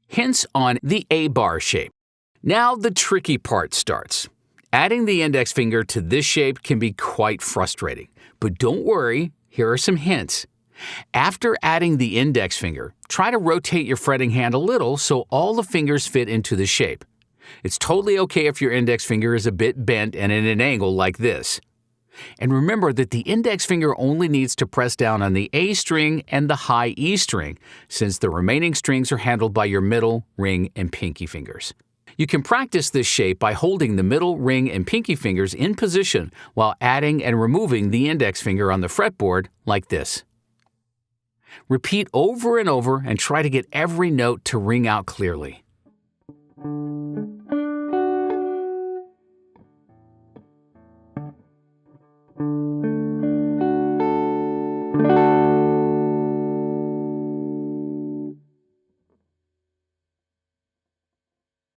Hints on the A bar shape. Now the tricky part starts. Adding the index finger to this shape can be quite frustrating, but don't worry, here are some hints. After adding the index finger, try to rotate your fretting hand a little so all the fingers fit into the shape. It's totally okay if your index finger is a bit bent and at an angle like this. And remember that the index finger only needs to press down on the A string and the high E string, since the remaining strings are handled by your middle, ring, and pinky fingers. You can practice this shape by holding the middle, ring, and pinky fingers in position while adding and removing the index finger on the fretboard like this. Repeat over and over and try to get every note to ring out clearly.